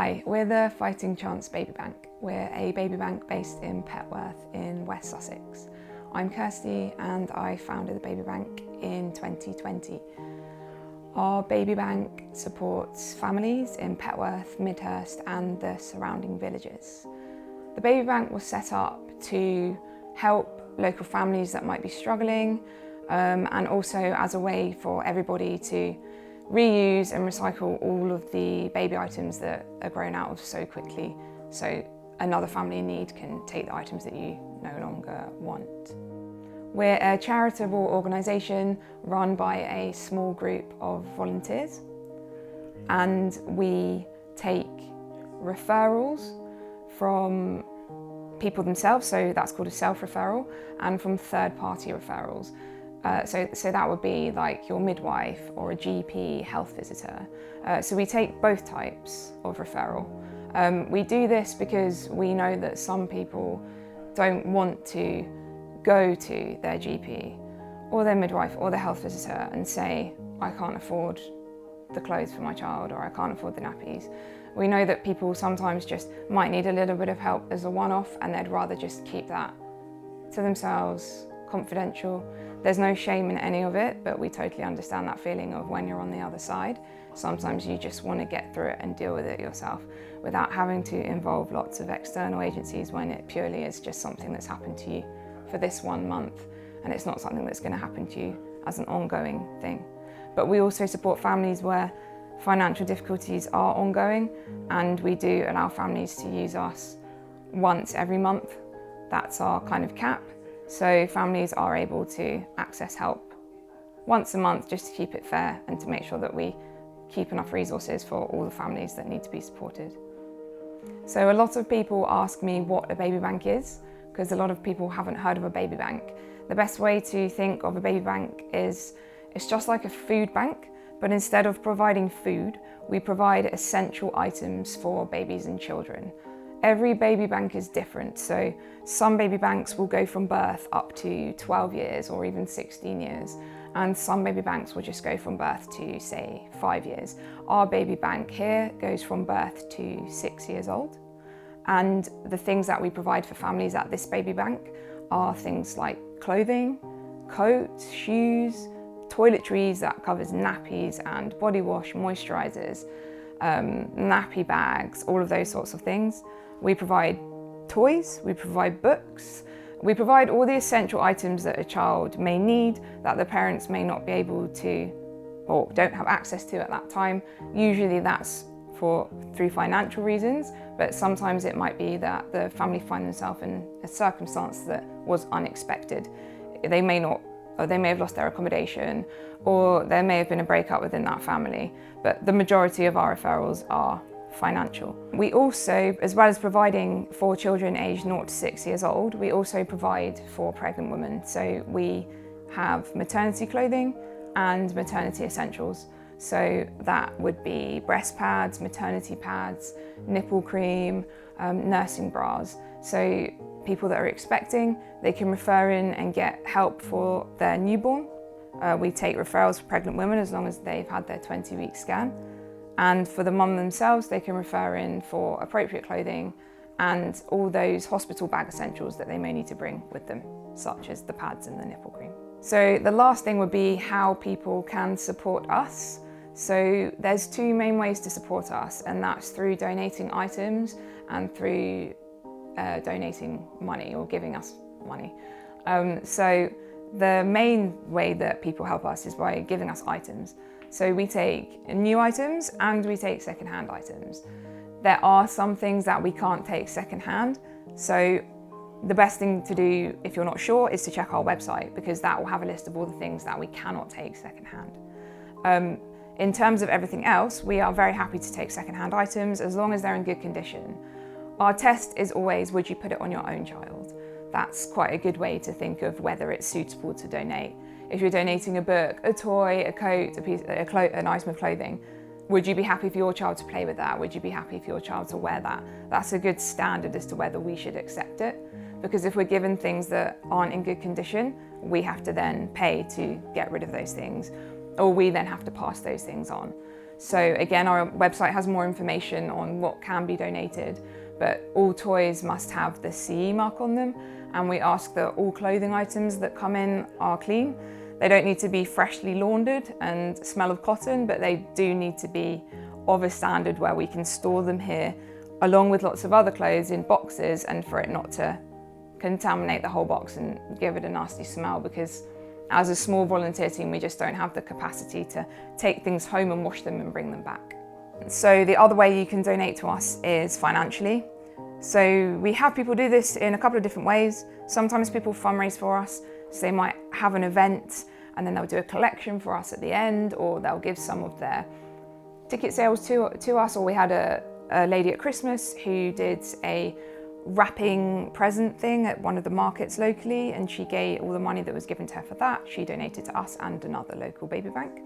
Hi, we're the Fighting Chance Baby Bank. We're a baby bank based in Petworth in West Sussex. I'm Kirsty and I founded the baby bank in 2020. Our baby bank supports families in Petworth, Midhurst and the surrounding villages. The baby bank was set up to help local families that might be struggling and also as a way for everybody to reuse and recycle all of the baby items that are grown out of so quickly, so another family in need can take the items that you no longer want. We're a charitable organisation run by a small group of volunteers, and we take referrals from people themselves, so that's called a self-referral, and from third-party referrals. So that would be like your midwife or a GP health visitor. So we take both types of referral. We do this because we know that some people don't want to go to their GP or their midwife or their health visitor and say, I can't afford the clothes for my child or I can't afford the nappies. We know that people sometimes just might need a little bit of help as a one-off and they'd rather just keep that to themselves, confidential. There's no shame in any of it, but we totally understand that feeling of when you're on the other side. Sometimes you just want to get through it and deal with it yourself without having to involve lots of external agencies when it purely is just something that's happened to you for this 1 month and it's not something that's going to happen to you as an ongoing thing. But we also support families where financial difficulties are ongoing, and we do allow families to use us once every month. That's our kind of cap. So families are able to access help once a month just to keep it fair and to make sure that we keep enough resources for all the families that need to be supported. So a lot of people ask me what a baby bank is, because a lot of people haven't heard of a baby bank. The best way to think of a baby bank is it's just like a food bank, but instead of providing food, we provide essential items for babies and children. Every baby bank is different, so some baby banks will go from birth up to 12 years or even 16 years, and some baby banks will just go from birth to, say, 5 years. Our baby bank here goes from birth to 6 years old, and the things that we provide for families at this baby bank are things like clothing, coats, shoes, toiletries that covers nappies and body wash, moisturisers, nappy bags, all of those sorts of things. We provide toys, we provide books, we provide all the essential items that a child may need that the parents may not be able to or don't have access to at that time. Usually that's through financial reasons, but sometimes it might be that the family find themselves in a circumstance that was unexpected. They may have lost their accommodation, or there may have been a breakup within that family, but the majority of our referrals are financial. We also, as well as providing for children aged 0 to 6 years old, we also provide for pregnant women. So we have maternity clothing and maternity essentials. So that would be breast pads, maternity pads, nipple cream, nursing bras. So people that are expecting, they can refer in and get help for their newborn. We take referrals for pregnant women as long as they've had their 20-week scan. And for the mum themselves, they can refer in for appropriate clothing and all those hospital bag essentials that they may need to bring with them, such as the pads and the nipple cream. So the last thing would be how people can support us. So there's 2 main ways to support us, and that's through donating items and through donating money or giving us money. So the main way that people help us is by giving us items. So we take new items and we take second-hand items. There are some things that we can't take second-hand, so the best thing to do if you're not sure is to check our website, because that will have a list of all the things that we cannot take second-hand. In terms of everything else, we are very happy to take second-hand items as long as they're in good condition. Our test is always, would you put it on your own child? That's quite a good way to think of whether it's suitable to donate. If you're donating a book, a toy, a coat, an item of clothing, would you be happy for your child to play with that? Would you be happy for your child to wear that? That's a good standard as to whether we should accept it. Because if we're given things that aren't in good condition, we have to then pay to get rid of those things, or we then have to pass those things on. So again, our website has more information on what can be donated, but all toys must have the CE mark on them, and we ask that all clothing items that come in are clean. They don't need to be freshly laundered and smell of cotton, but they do need to be of a standard where we can store them here, along with lots of other clothes in boxes, and for it not to contaminate the whole box and give it a nasty smell, because as a small volunteer team, we just don't have the capacity to take things home and wash them and bring them back. So the other way you can donate to us is financially. So we have people do this in a couple of different ways. Sometimes people fundraise for us, so they might have an event and then they'll do a collection for us at the end, or they'll give some of their ticket sales to us. Or we had a lady at Christmas who did a wrapping present thing at one of the markets locally, and she gave all the money that was given to her for that. She donated to us and another local baby bank.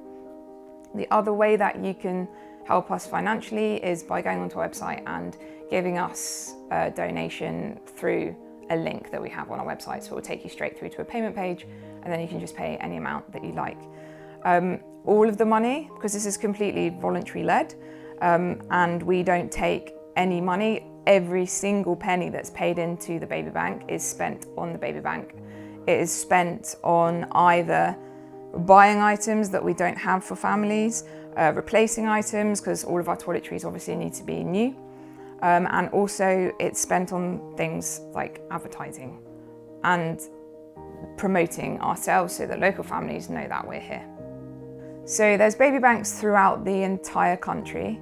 The other way that you can help us financially is by going onto our website and giving us a donation through a link that we have on our website. So it will take you straight through to a payment page, and then you can just pay any amount that you like. All of the money, because this is completely voluntary led, and we don't take any money, every single penny that's paid into the baby bank is spent on the baby bank. It is spent on either buying items that we don't have for families, replacing items, because all of our toiletries obviously need to be new, and also it's spent on things like advertising and promoting ourselves so that local families know that we're here. So there's baby banks throughout the entire country,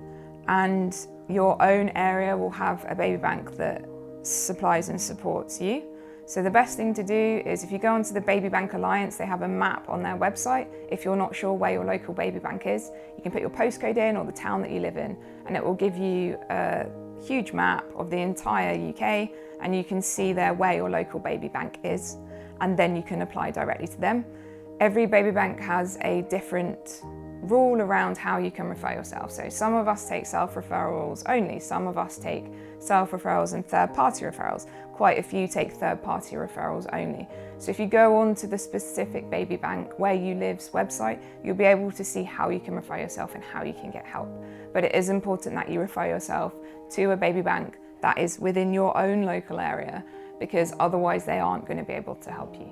and your own area will have a baby bank that supplies and supports you. So the best thing to do is, if you go onto the Baby Bank Alliance, they have a map on their website. If you're not sure where your local baby bank is, you can put your postcode in or the town that you live in, and it will give you a huge map of the entire UK, and you can see there where your local baby bank is, and then you can apply directly to them. Every baby bank has a different rule around how you can refer yourself. So some of us take self-referrals only, some of us take self-referrals and third-party referrals. Quite a few take third-party referrals only. So if you go on to the specific baby bank where you live's website, you'll be able to see how you can refer yourself and how you can get help. But it is important that you refer yourself to a baby bank that is within your own local area, because otherwise they aren't going to be able to help you.